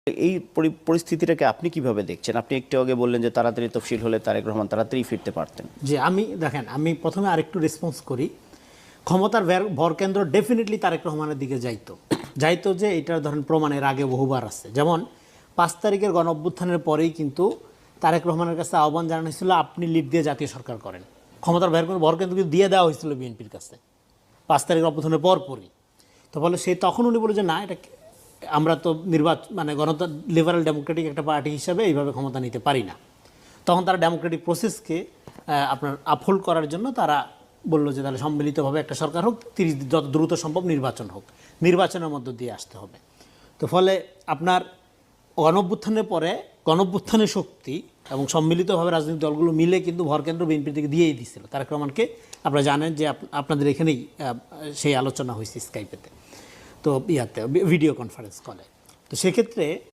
এই পরিস্থিতিটাকে আপনি কিভাবে দেখছেন? আপনি একটু আগে বললেন যে তাড়াতাড়ি তফসিল হলে তারেক রহমান তাড়াতাড়ি ফিরতে পারতেন। যে আমি দেখেন, আমি প্রথমে আরেকটু রেসপন্স করি। ক্ষমতার ভরকেন্দ্র ডেফিনেটলি তারেক রহমানের দিকে যাইতো যে এটার ধরেন প্রমাণের আগে বহুবার আছে। যেমন 5 তারিখের গণ অভ্যুত্থানের পরেই কিন্তু তারেক রহমানের কাছে আহ্বান জানানো হয়েছিল আপনি লিড দিয়ে জাতীয় সরকার করেন। ক্ষমতার ভরকেন্দ্র কিন্তু দিয়ে দেওয়া হয়েছিল বিএনপির কাছে 5 তারিখের অভ্যুত্থানের পরপরই। তো ফলে তখন উনি বলে যে না, এটা আমরা তো মানে লিবারাল ডেমোক্রেটিক একটা পার্টি হিসাবে এইভাবে ক্ষমতা নিতে পারি না। তখন তারা ডেমোক্রেটিক প্রসেসকে আপনার আপহোল্ড করার জন্য তারা বললো যে তাহলে সম্মিলিতভাবে একটা সরকার হোক, যত দ্রুত সম্ভব নির্বাচন হোক, নির্বাচনের মধ্য দিয়ে আসতে হবে। তো ফলে আপনার গণঅভ্যুত্থানের পরে গণঅভ্যুত্থানের শক্তি এবং সম্মিলিতভাবে রাজনৈতিক দলগুলো মিলে কিন্তু ভরকেন্দ্র বিএনপির দিকে দিয়েই দিচ্ছিল। তারেক রহমানকে আপনারা জানেন যে আপনাদের এখানেই সেই আলোচনা হয়েছে স্কাইপেতে, তো ভিডিও কনফারেন্স কলে। তো সেক্ষেত্রে